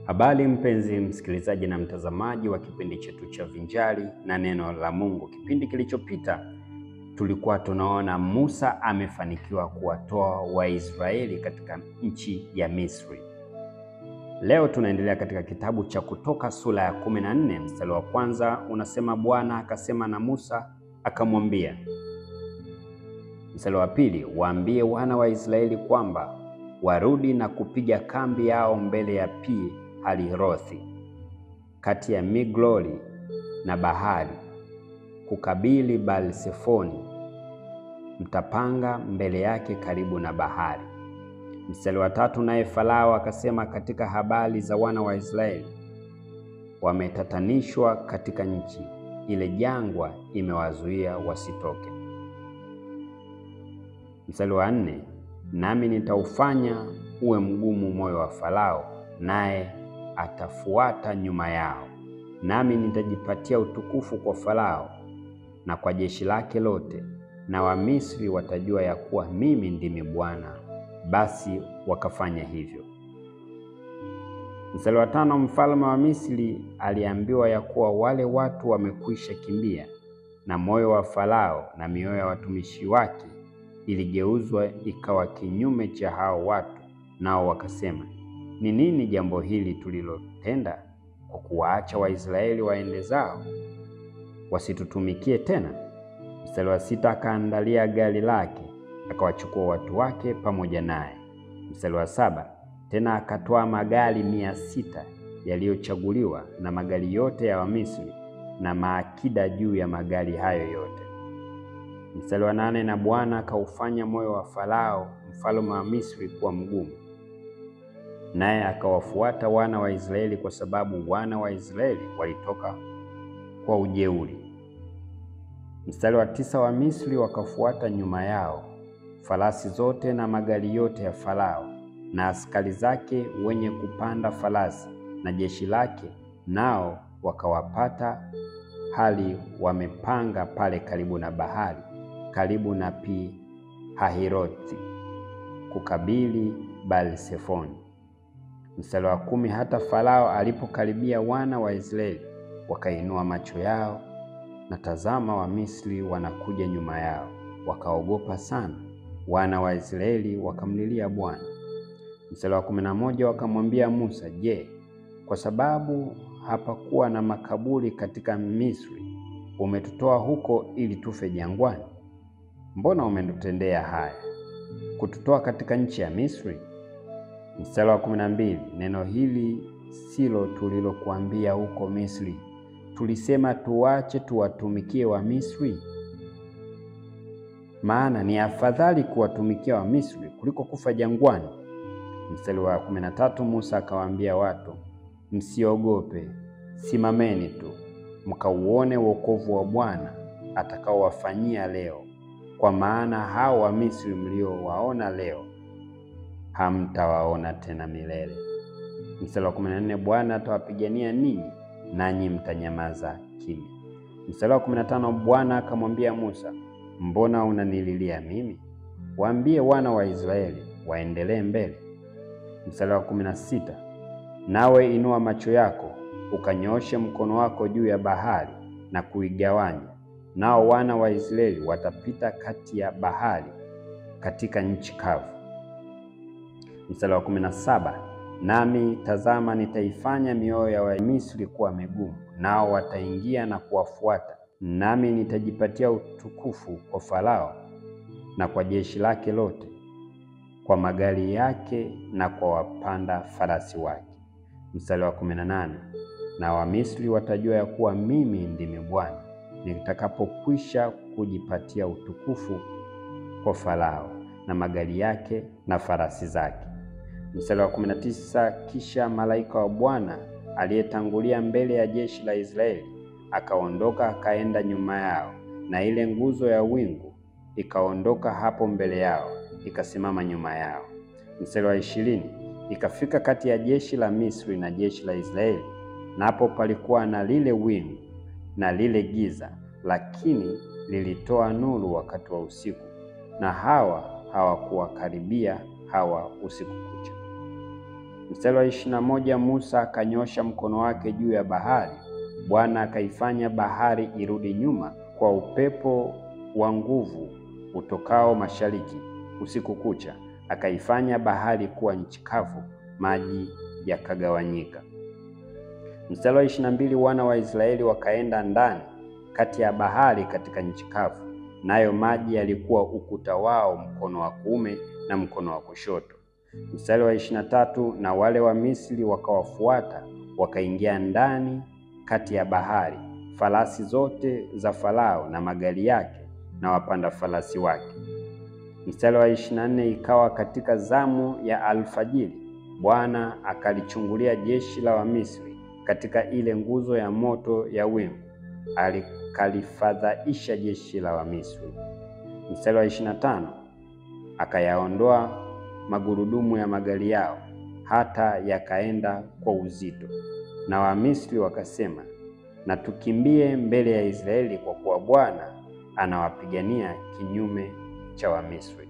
Habari mpenzi msikilizaji na mtazamaji wa kipindi chetu cha Vinjari na Neno la Mungu. Kipindi kilichopita tulikuwa tunaona Musa amefanikiwa kuwatoa Waisraeli katika nchi ya Misri. Leo tunaendelea katika kitabu cha Kutoka sura ya 14 mstari wa kwanza unasema, Bwana akasema na Musa akamwambia. Mstari wa pili, waambie wana wa Israeli kwamba warudi na kupiga kambi yao mbele ya Pi Hahirothi kati ya Migloli na bahari kukabili Baal-Sefoni, mtapanga mbele yake karibu na bahari. Mstari wa tatu, naye Farao akasema, katika habari za wana wa Israeli wametatanishwa katika nchi ile, jangwa imewazuia wasitoke. Mstari wa nne, nami nitaufanya uwe mgumu moyo wa Farao, naye atafuata nyuma yao, nami nitajipatia utukufu kwa Farao na kwa jeshi lake lote, na Wamisri watajua ya kuwa mimi ndimi Bwana. Basi wakafanya hivyo. Mstari wa tano, mfalme wa Misri aliambiwa ya kuwa wale watu wamekwisha kimbia, na moyo wa Farao na mioyo ya watumishi wake iligeuzwa ikawa kinyume cha hao watu, nao wakasema, ni nini jambo hili tulilotenda kwa kuwaacha Waisraeli waende zao wasitutumikie tena? Mstari wa sita, akaandalia gari lake akawachukua watu wake pamoja naye. Mstari wa saba, tena akatoa magari 600 yaliyochaguliwa na magari yote ya Wamisri na maakida juu ya magari hayo yote. Mstari wa nane, na Bwana akaufanya moyo wa Farao mfalme wa Misri kuwa mgumu, naye akawafuata wana wa Israeli kwa sababu wana wa Israeli walitoka kwa ujeuri. Mstari wa tisa, wa Misri wakafuata nyuma yao, farasi zote na magari yote ya Farao na askari zake wenye kupanda farasi na jeshi lake, nao wakawapata hali wamepanga pale karibu na bahari, karibu na Pi Hahirothi kukabili Baal-Sefoni. Mstari wa 10, hata Farao alipokaribia wana wa Israeli wakainua macho yao, na tazama, Wamisri wanakuja nyuma yao, wakaogopa sana. Wana wa Israeli wakamlilia Bwana. Mstari wa 11, wakamwambia Musa, je, kwa sababu hapakuwa na makaburi katika Misri umetutoa huko ili tufe jangwani? Mbona umetutendea haya kututoa katika nchi ya Misri? Mstari wa 12, neno hili silo tulilokuambia huko Misri, tulisema tuache tuwatumikie wa Misri? Maana ni afadhali kuwatumikia wa Misri kuliko kufa jangwani. Mstari wa 13, Musa akawaambia watu, msiogope, simameni tu mkauone wokovu wa Bwana atakaowafanyia leo, kwa maana hao wa Misri mliowaona leo hamtawaona tena milele. Mstari wa 14, Bwana atawapigania ninyi, nanyi mtanyamaza kimya. Mstari wa 15, Bwana akamwambia Musa, mbona unanililia mimi? Waambie wana wa Israeli waendelee mbele. Mstari wa 16, nawe inua macho yako ukanyooshe mkono wako juu ya bahari na kuigawanya, nao wana wa Israeli watapita kati ya bahari katika nchi kavu. Mstari wa 17, nami tazama, nitaifanya mioyo ya Wamisri kuwa migumu, nao wataingia na kuwafuata, nami nitajipatia utukufu kwa Farao na kwa jeshi lake lote, kwa magari yake na kwa wapanda farasi wake. Mstari wa 18, na Wamisri watajua ya kuwa mimi ndimi Bwana nitakapokwisha kujipatia utukufu kwa Farao na magari yake na farasi zake. Mstari wa 19, kisha malaika wa Bwana aliyetangulia mbele ya jeshi la Israeli akaondoka akaenda nyuma yao, na ile nguzo ya wingu ikaondoka hapo mbele yao ikasimama nyuma yao. Mstari wa 20, ikafika kati ya jeshi la Misri na jeshi la Israeli, na hapo palikuwa na lile wingu na lile giza, lakini lilitoa nuru wakati wa usiku, na hawa hawakuwakaribia hawa usiku kucha. Mstari wa 21, Musa akanyosha mkono wake juu ya bahari, Bwana akaifanya bahari irudi nyuma kwa upepo wa nguvu utokao mashariki usiku kucha, akaifanya bahari kuwa nchi kavu, maji yakagawanyika. Mstari wa 22, wana wa Israeli wakaenda ndani kati ya bahari katika nchi kavu, nayo maji yalikuwa ukuta wao mkono wa kuume na mkono wa kushoto. Mstari wa 23, na wale wa Misri wakawafuata wakaingia ndani kati ya bahari, farasi zote za Farao na magari yake na wapanda farasi wake. Mstari wa 24, ikawa katika zamu ya alfajiri, Bwana akalichungulia jeshi la Wamisri katika ile nguzo ya moto ya wingu, akalifadhaisha jeshi la Wamisri. Mstari wa 25, akayaondoa magurudumu ya magari yao hata yakaenda kwa uzito, na Wamisri wakasema, na tukimbie mbele ya Israeli, kwa kuwa Bwana anawapigania kinyume cha Wamisri.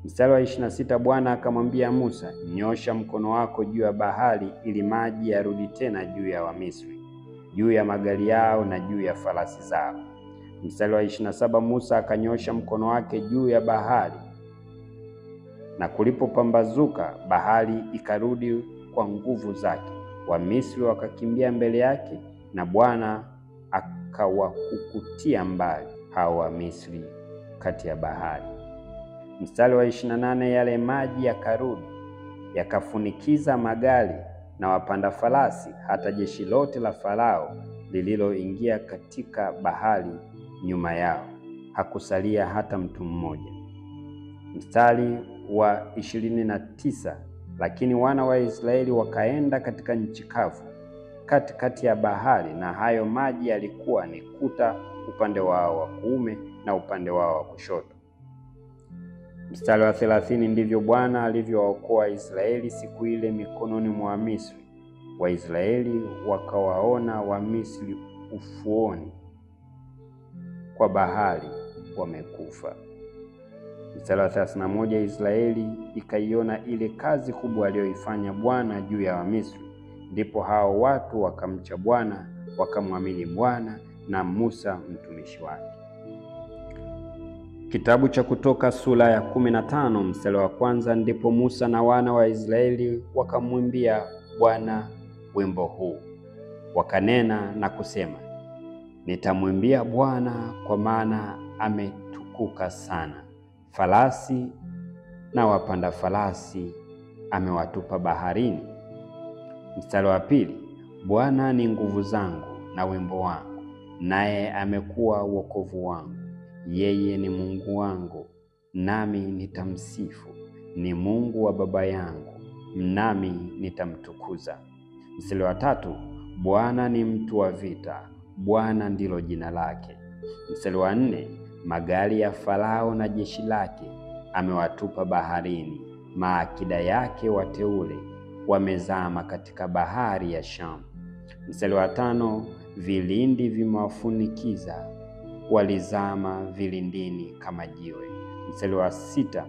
Mstari wa 26, Bwana akamwambia Musa, nyosha mkono wako juu ya bahari ili maji yarudi tena juu ya Wamisri, juu ya magari yao na juu ya farasi zao. Mstari wa 27, Musa akanyosha mkono wake juu ya bahari, na kulipopambazuka bahari ikarudi kwa nguvu zake. Wamisri wakakimbia mbele yake, na Bwana akawakukutia mbali hao Wamisri kati ya bahari. Mstari wa 28, yale maji yakarudi yakafunikiza magari na wapanda farasi, hata jeshi lote la Farao lililoingia katika bahari nyuma yao, hakusalia hata mtu mmoja. Mstari wa 29, lakini wana wa Israeli wakaenda katika nchi kavu katikati ya bahari, na hayo maji yalikuwa ni kuta upande wao wa kuume na upande wao wa kushoto. Mstari wa 30, ndivyo Bwana alivyowaokoa Israeli siku ile mikononi mwa Misri. Waisraeli wakawaona Wamisri ufuoni kwa bahari wamekufa. Mstari wa 31, Israeli ikaiona ile kazi kubwa aliyoifanya Bwana juu ya Wamisri, ndipo hao watu wakamcha Bwana, wakamwamini Bwana na Musa mtumishi wake. Kitabu cha Kutoka sura ya 15 mstari wa 1, ndipo Musa na wana wa Israeli wakamwimbia Bwana wimbo huu, wakanena na kusema, nitamwimbia Bwana kwa maana ametukuka sana, farasi na wapanda farasi amewatupa baharini. Mstari wa 2, Bwana ni nguvu zangu na wimbo wangu, naye amekuwa wokovu wangu. Yeye ni Mungu wangu, nami nitamsifu, ni Mungu wa baba yangu, nami nitamtukuza. Mstari wa 3, Bwana ni mtu wa vita, Bwana ndilo jina lake. Mstari wa 4, magari ya Farao na jeshi lake amewatupa baharini, maakida yake wateule wamezama katika bahari ya Shamu. Mstari wa 5, vilindi vimewafunikiza, walizama vilindini kama jiwe. Mstari wa 6,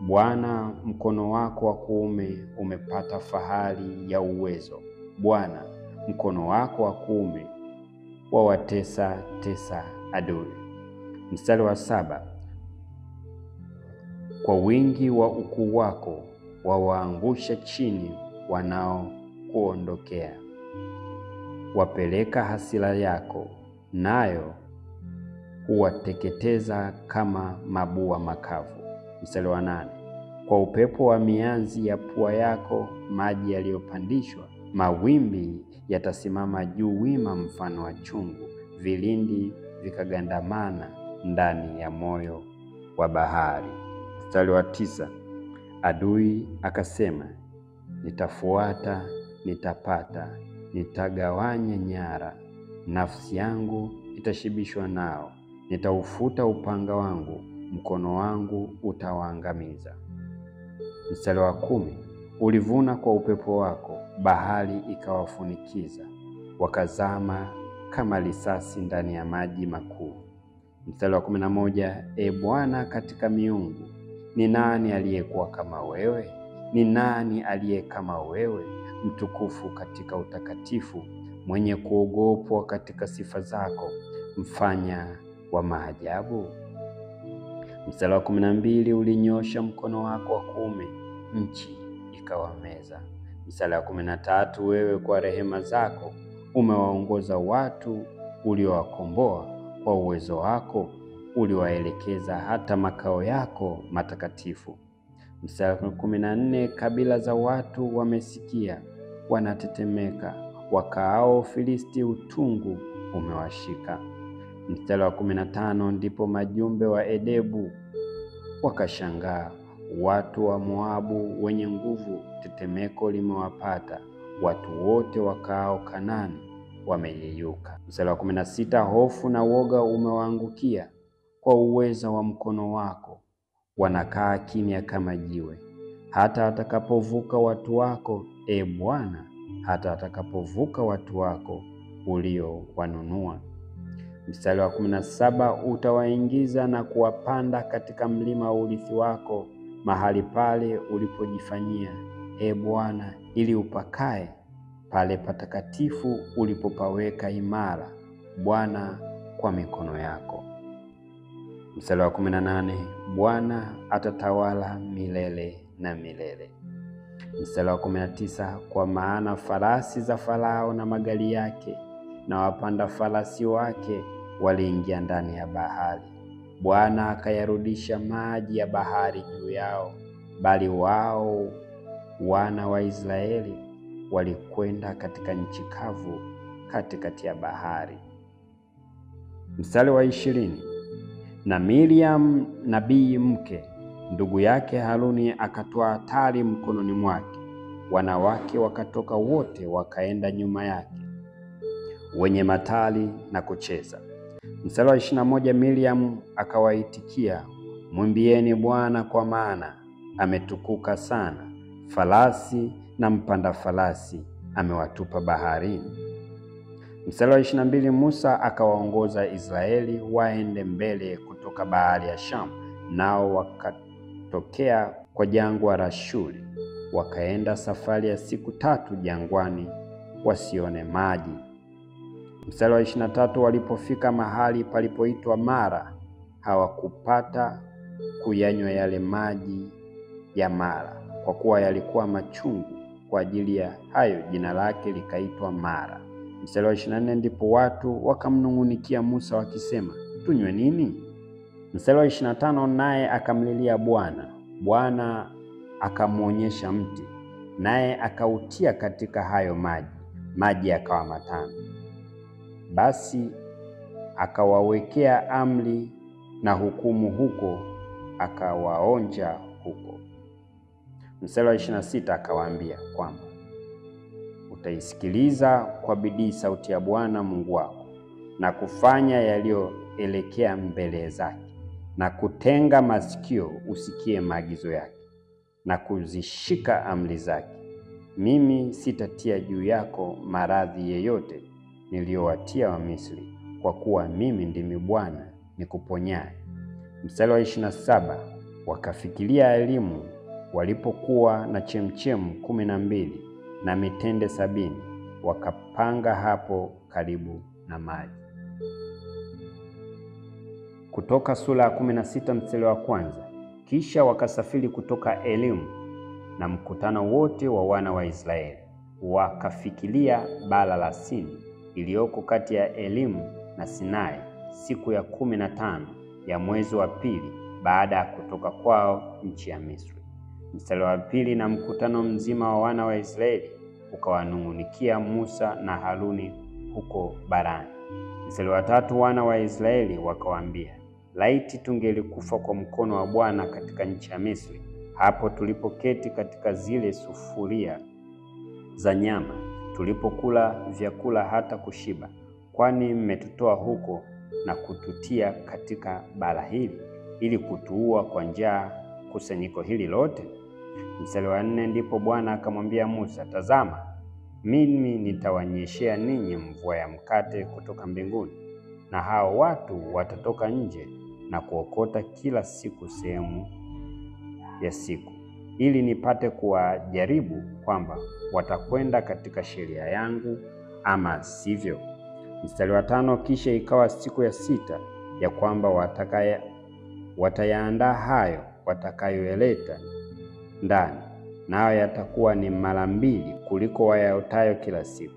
Bwana mkono wako wa kuume umepata fahari ya uwezo, Bwana mkono wako wa kuume wawatesa adui. Mstari wa 7, kwa wingi wa ukuu wako wawaangusha chini wanaokuondokea, wapeleka hasira yako, nayo huwateketeza kama mabua makavu. Mstari wa 8, kwa upepo wa mianzi ya pua yako maji yaliyopandishwa, mawimbi yatasimama juu wima mfano wa chungu, vilindi vikagandamana ndani ya moyo wa bahari. Mstari wa 9, adui akasema, nitafuata, nitapata, nitagawanya nyara, nafsi yangu itashibishwa nao, nitaufuta upanga wangu, mkono wangu utawaangamiza. Mstari wa 10, ulivuna kwa upepo wako, bahari ikawafunikiza, wakazama kama risasi ndani ya maji makuu. Mstari wa 11, e Bwana, katika miungu ni nani aliyekuwa kama wewe? ni nani aliye kama wewe, mtukufu katika utakatifu, mwenye kuogopwa katika sifa zako, mfanya wa maajabu? Mstari wa 12, ulinyosha mkono wako wa kuume, nchi ikawameza. Mstari wa 13, wewe kwa rehema zako umewaongoza watu uliowakomboa, kwa uwezo wako uliwaelekeza hata makao yako matakatifu. Mstari wa 14, kabila za watu wamesikia, wanatetemeka, wakaao Filisti utungu umewashika. Mstari wa 15, ndipo majumbe wa Edebu wakashangaa, watu wa Moabu wenye nguvu, tetemeko limewapata, watu wote wakaao Kanaani wameyeyuka. Mstari wa 16, hofu na woga umewaangukia, kwa uweza wa mkono wako wanakaa kimya kama jiwe, hata atakapovuka watu wako, e Bwana, hata atakapovuka watu wako uliowanunua. Mstari wa 17, utawaingiza na kuwapanda katika mlima wa urithi wako, mahali pale ulipojifanyia, e Bwana, ili upakae, pale patakatifu ulipopaweka imara, Bwana, kwa mikono yako. Mstari wa 18, Bwana atatawala milele na milele. Mstari wa 19, kwa maana farasi za Farao na magari yake na wapanda farasi wake waliingia ndani ya bahari. Bwana akayarudisha maji ya bahari juu yao, bali wao wana wa Israeli walikwenda katika nchi kavu katikati ya bahari. Mstari wa 20, na Miriam nabii mke ndugu yake Haruni akatoa atari mkononi mwake, wanawake wakatoka wote wakaenda nyuma yake, wenye matari na kucheza. Mstari wa 21, Miriam akawaitikia, mwimbieni Bwana, kwa maana ametukuka sana, farasi na mpanda farasi amewatupa baharini. Mstari wa 22, Musa akawaongoza Israeli waende mbele kutoka bahari ya Shamu, nao wakatokea kwa jangwa la Shuri, wakaenda safari ya siku 3 jangwani, wasione maji. Mstari wa 23, walipofika mahali palipoitwa Mara, hawakupata kuyanywa yale maji ya Mara, kwa kuwa yalikuwa machungu. Kwa ajili ya hayo jina lake likaitwa Mara. Mstari wa 24, ndipo watu wakamnung'unikia Musa wakisema, tunywe nini? Mstari wa 25, naye akamlilia Bwana. Bwana akamwonyesha mti, naye akautia katika hayo maji, maji yakawa matano. Basi akawawekea amri na hukumu huko, akawaonja huko. Mstari wa 26, akawaambia kwamba utaisikiliza kwa bidii sauti ya Bwana Mungu wako, na kufanya yaliyoelekea mbele zake, na kutenga masikio usikie maagizo yake, na kuzishika amri zake. Mimi sitatia juu yako maradhi yeyote niliyowatia Wamisri, kwa kuwa mimi ndimi Bwana nikuponyaye. Mstari wa 27, wakafikiria elimu walipokuwa na chemchemu 12 na mitende 70, wakapanga hapo karibu na maji. Kutoka sura ya 16 mstari wa 1. Kisha wakasafiri kutoka Elimu na mkutano wote wa wana wa Israeli, wakafikiria bara la Sini iliyoko kati ya Elimu na Sinai, siku ya 15 ya mwezi wa 2 baada ya kutoka kwao nchi ya Misri. Mstari wa 2, na mkutano mzima wa wana wa Israeli ukawanung'unikia Musa na Haruni huko barani. Mstari wa 3, wana wa Israeli wakawaambia, laiti tungelikufa kwa mkono wa Bwana katika nchi ya Misri, hapo tulipoketi katika zile sufuria za nyama, tulipokula vyakula hata kushiba. Kwani mmetutoa huko na kututia katika bara hili, ili kutuua kwa njaa kusanyiko hili lote? Mstari wa 4, ndipo Bwana akamwambia Musa, tazama, mimi nitawanyeshea ninyi mvua ya mkate kutoka mbinguni, na hao watu watatoka nje na kuokota kila siku sehemu ya siku, ili nipate kuwajaribu kwamba watakwenda katika sheria yangu ama sivyo. Mstari wa 5, kisha ikawa siku ya 6 ya kwamba watayaandaa hayo watakayoyaleta ndani, nayo yatakuwa ni mara 2 kuliko wayaotayo kila siku.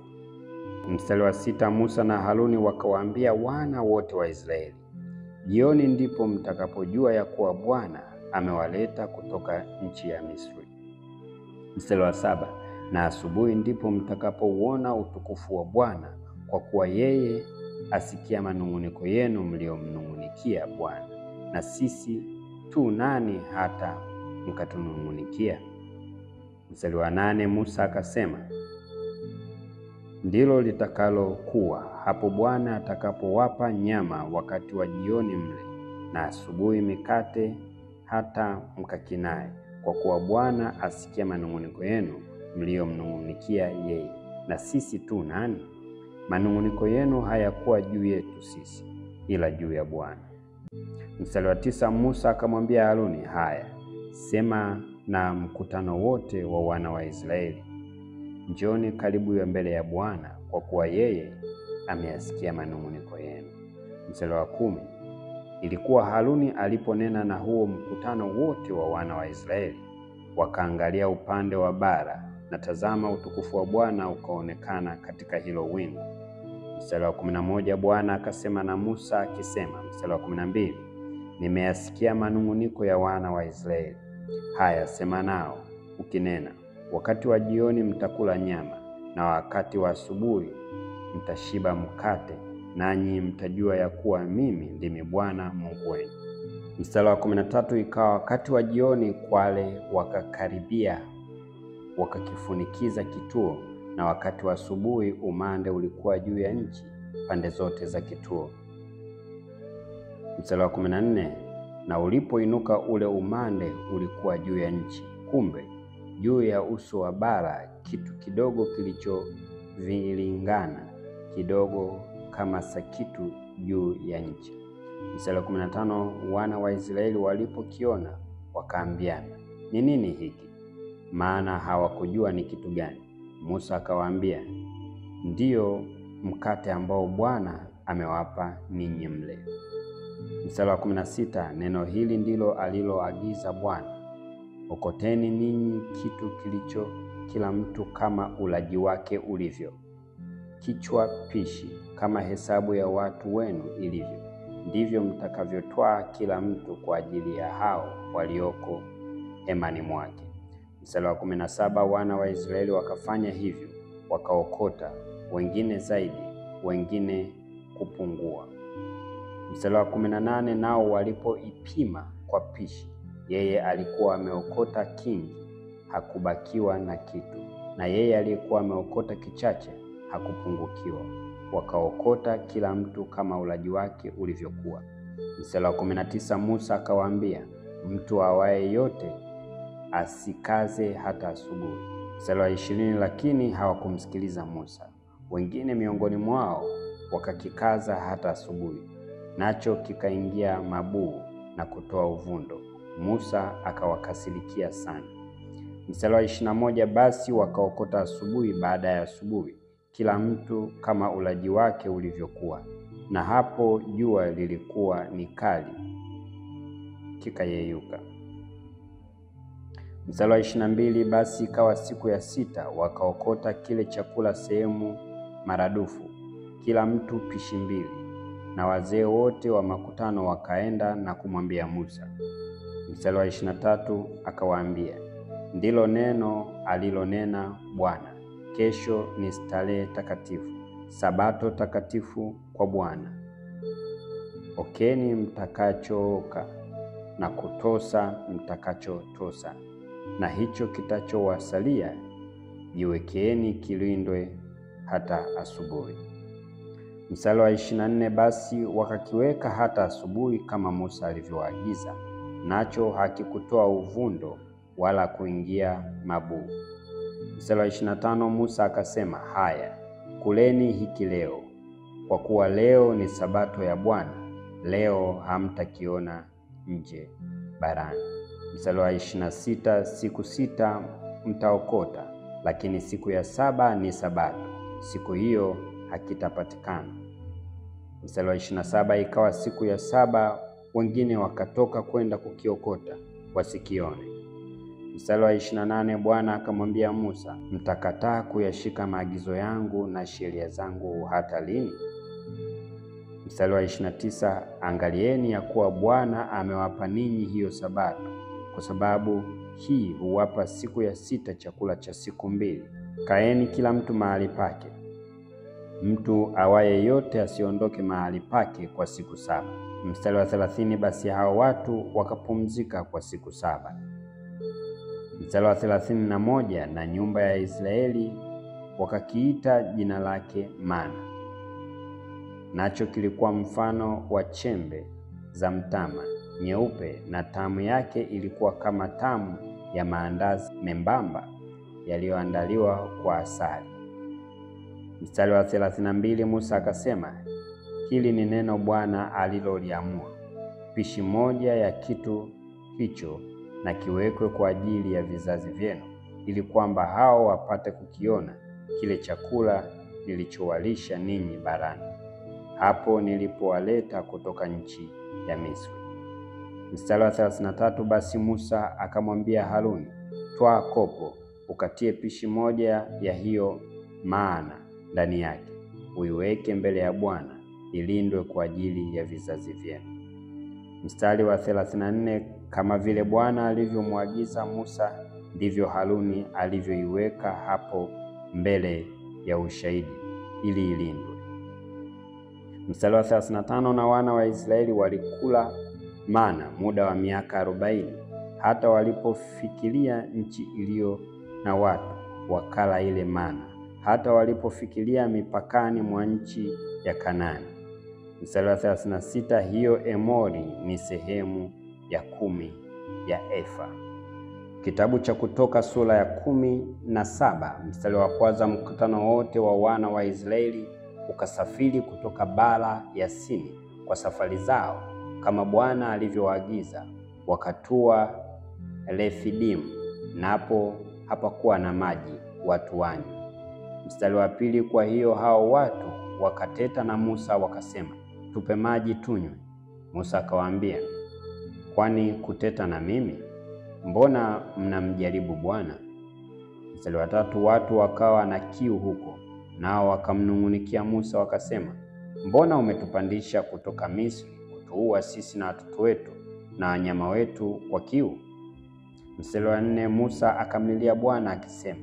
Mstari wa 6, Musa na Haruni wakawaambia wana wote wa Israeli, jioni ndipo mtakapojua ya kuwa Bwana amewaleta kutoka nchi ya Misri. Mstari wa 7, na asubuhi ndipo mtakapouona utukufu wa Bwana, kwa kuwa yeye asikia manung'uniko yenu mliomnung'unikia Bwana, na sisi tu nani hata mkatunung'unikia? Mstari wa 8, Musa akasema, ndilo litakalokuwa hapo Bwana atakapowapa nyama wakati wa jioni mle, na asubuhi mikate hata mkakinae, kwa kuwa Bwana asikia manung'uniko yenu mliomnung'unikia yeye, na sisi tu nani? Manung'uniko yenu hayakuwa juu yetu sisi, ila juu ya Bwana. Mstari wa 9, Musa akamwambia Haruni, haya, sema na mkutano wote wa wana wa Israeli, njoni karibu ya mbele ya Bwana, kwa kuwa yeye ameyasikia manung'uniko yenu. Mstari wa 10, ilikuwa Haruni aliponena na huo mkutano wote wa wana wa Israeli, wakaangalia upande wa bara, na tazama, utukufu wa Bwana ukaonekana katika hilo wingu. Mstari wa 11, Bwana akasema na Musa akisema. Mstari wa 12, nimeyasikia manung'uniko ya wana wa Israeli. Haya, sema nao ukinena, wakati wa jioni mtakula nyama, na wakati wa asubuhi mtashiba mkate, nanyi mtajua ya kuwa mimi ndimi Bwana Mungu wenu. Mstari wa 13, ikawa wakati wa jioni kwale wakakaribia, wakakifunikiza kituo, na wakati wa asubuhi umande ulikuwa juu ya nchi pande zote za kituo. Mstari wa 14, na ulipoinuka ule umande ulikuwa juu ya nchi, kumbe juu ya uso wa bara kitu kidogo kilichovilingana kidogo kama sakitu juu ya nchi. Mstari wa 15, wana wa Israeli walipokiona wakaambiana, ni nini hiki? Maana hawakujua ni kitu gani. Musa akawaambia, ndiyo mkate ambao Bwana amewapa ninyi mle. Mstari wa 16, neno hili ndilo aliloagiza Bwana, okoteni ninyi kitu kilicho kila mtu kama ulaji wake ulivyo, kichwa pishi kama hesabu ya watu wenu ilivyo, ndivyo mtakavyotwaa kila mtu kwa ajili ya hao walioko hemani mwake. Mstari wa 17, wana wa Israeli wakafanya hivyo, wakaokota, wengine zaidi, wengine kupungua. Mstari wa 18, nao walipoipima kwa pishi, yeye alikuwa ameokota kingi, hakubakiwa na kitu, na yeye aliyekuwa ameokota kichache hakupungukiwa. Wakaokota kila mtu kama ulaji wake ulivyokuwa. Mstari wa 19, Musa akawaambia, mtu awaye yote asikaze hata asubuhi. Mstari wa 20, lakini hawakumsikiliza Musa. Wengine miongoni mwao wakakikaza hata asubuhi, nacho kikaingia mabuu na kutoa uvundo. Musa akawakasirikia sana. Mstari wa 21, basi wakaokota asubuhi baada ya asubuhi, kila mtu kama ulaji wake ulivyokuwa, na hapo jua lilikuwa ni kali kikayeyuka. Mstari wa 22, basi ikawa siku ya 6 wakaokota kile chakula sehemu maradufu, kila mtu pishi 2, na wazee wote wa makutano wakaenda na kumwambia Musa. Mstari wa 23, akawaambia, ndilo neno alilonena Bwana, kesho ni starehe takatifu, sabato takatifu kwa Bwana. Okeni mtakachooka na kutosa mtakachotosa, na hicho kitachowasalia jiwekeeni kilindwe hata asubuhi. Mstari wa 24, basi wakakiweka hata asubuhi kama Musa alivyoagiza, nacho hakikutoa uvundo wala kuingia mabuu. Mstari wa 25, Musa akasema, haya, kuleni hiki leo, kwa kuwa leo ni sabato ya Bwana, leo hamtakiona nje barani. Mstari wa 26, siku 6 mtaokota, lakini siku ya 7 ni Sabato, siku hiyo hakitapatikana. Mstari wa 27, ikawa siku ya 7 wengine wakatoka kwenda kukiokota wasikione. Mstari wa 28, Bwana akamwambia Musa, mtakataa kuyashika maagizo yangu na sheria zangu hata lini? Mstari wa 29, angalieni ya kuwa Bwana amewapa ninyi hiyo Sabato, kwa sababu hii huwapa siku ya 6 chakula cha siku 2. Kaeni kila mtu mahali pake. Mtu awaye yote asiondoke mahali pake kwa siku 7. Mstari wa 30, basi hao watu wakapumzika kwa siku 7. Mstari wa 31, na nyumba ya Israeli wakakiita jina lake mana, nacho kilikuwa mfano wa chembe za mtama nyeupe, na tamu yake ilikuwa kama tamu ya maandazi membamba yaliyoandaliwa kwa asali. Mstari wa 32, Musa akasema, hili ni neno Bwana aliloliamua. Pishi moja ya kitu hicho na kiwekwe kwa ajili ya vizazi vyenu, ili kwamba hao wapate kukiona kile chakula nilichowalisha ninyi barani, hapo nilipowaleta kutoka nchi ya Misri. Mstari wa 33, basi Musa akamwambia Haruni, twaa kopo, ukatie pishi moja ya hiyo maana ndani yake, uiweke mbele ya Bwana, ilindwe kwa ajili ya vizazi vyenu. Mstari wa 34, kama vile Bwana alivyomwagiza Musa, ndivyo Haruni alivyoiweka hapo mbele ya ushahidi ili ilindwe. Mstari wa 35, na wana wa Israeli walikula mana muda wa miaka 40, hata walipofikiria nchi iliyo na watu wakala ile mana, hata walipofikiria mipakani mwa nchi ya Kanaani. Mstari wa 36, hiyo emori ni sehemu ya 10 ya efa. Kitabu cha Kutoka sura ya 17 mstari wa 1, mkutano wote wa wana wa Israeli ukasafiri kutoka bara ya Sini kwa safari zao kama Bwana alivyoagiza, wakatua Refidimu, napo hapakuwa na maji watu wanywe. Mstari wa 2, kwa hiyo hao watu wakateta na Musa wakasema, tupe maji tunywe. Musa akawaambia, kwani kuteta na mimi? Mbona mnamjaribu Bwana? Mstari wa 3, watu wakawa na kiu huko, nao wakamnung'unikia Musa wakasema, mbona umetupandisha kutoka Misri kutuua sisi na watoto wetu na wanyama wetu kwa kiu? Mstari wa 4, Musa akamlilia Bwana akisema,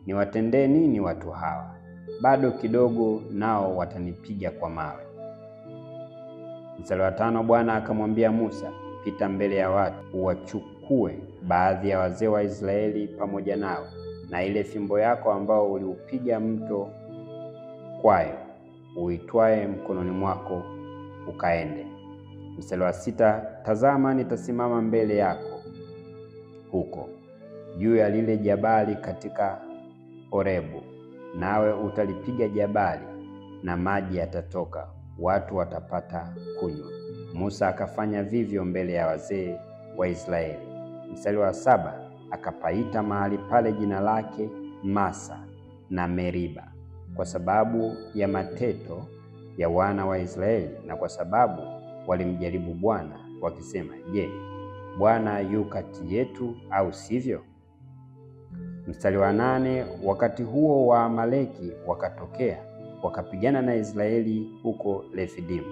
niwatendee nini watu hawa? Bado kidogo nao watanipiga kwa mawe. Mstari wa 5, Bwana akamwambia Musa, pita mbele ya watu, uwachukue baadhi ya wazee wa Israeli pamoja nao, na ile fimbo yako ambao uliupiga mto kwayo, uitwae mkononi mwako ukaende. Mstari wa 6, tazama nitasimama mbele yako huko juu ya lile jabali katika Horebu, nawe utalipiga jabali na maji yatatoka, watu watapata kunywa. Musa akafanya vivyo mbele ya wazee wa Israeli. Mstari wa 7, akapaita mahali pale jina lake Masa na Meriba, kwa sababu ya mateto ya wana wa Israeli na kwa sababu walimjaribu Bwana wakisema, je, Bwana yu kati yetu au sivyo? Mstari wa 8, wakati huo Waamaleki wakatokea wakapigana na Israeli huko Refidimu.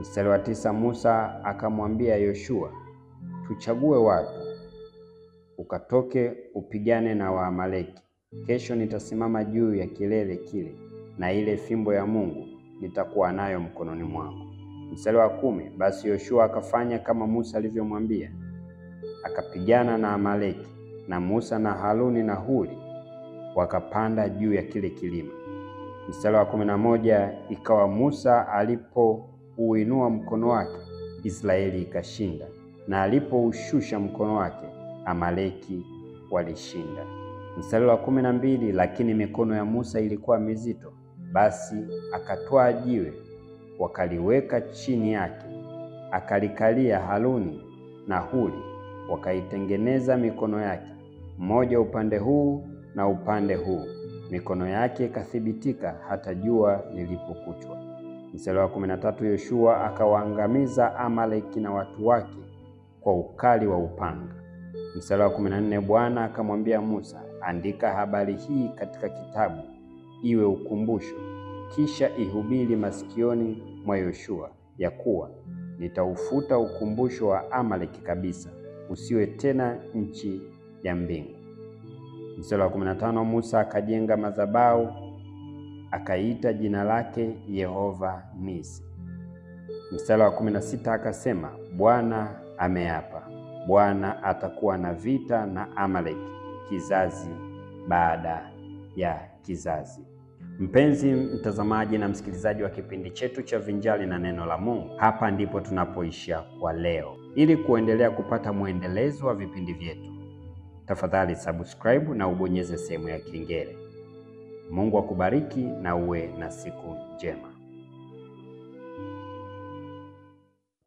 Mstari wa 9, Musa akamwambia Yoshua, tuchague watu ukatoke upigane na Waamaleki. Kesho nitasimama juu ya kilele kile, na ile fimbo ya Mungu nitakuwa nayo mkononi mwangu. Mstari wa 10, basi Yoshua akafanya kama Musa alivyomwambia, akapigana na Amaleki, na Musa na Haruni na Huri wakapanda juu ya kile kilima. Mstari wa 11, ikawa Musa alipouinua mkono wake, Israeli ikashinda, na alipoushusha mkono wake, Amaleki walishinda. Mstari wa 12, lakini mikono ya Musa ilikuwa mizito, basi akatwaa jiwe wakaliweka chini yake, akalikalia Haruni na Huri, wakaitengeneza mikono yake, mmoja upande huu na upande huu. Mikono yake ikathibitika hata jua lilipokuchwa. Mstari wa 13, Yoshua akawaangamiza Amaleki na watu wake kwa ukali wa upanga. Mstari wa 14, Bwana akamwambia Musa, andika habari hii katika kitabu, iwe ukumbusho, kisha ihubiri masikioni mwa Yoshua, ya kuwa nitaufuta ukumbusho wa Amaleki kabisa, usiwe tena nchi ya mbingu. Mstari wa 15, Musa akajenga madhabahu, akaita jina lake Yehova Nisi. Mstari wa 16 akasema, Bwana ameapa, Bwana atakuwa na vita na Amaleki kizazi baada ya kizazi. Mpenzi mtazamaji na msikilizaji wa kipindi chetu cha Vinjari na Neno la Mungu, hapa ndipo tunapoishia kwa leo. Ili kuendelea kupata mwendelezo wa vipindi vyetu, tafadhali subscribe na ubonyeze sehemu ya kengele. Mungu akubariki na uwe na siku njema.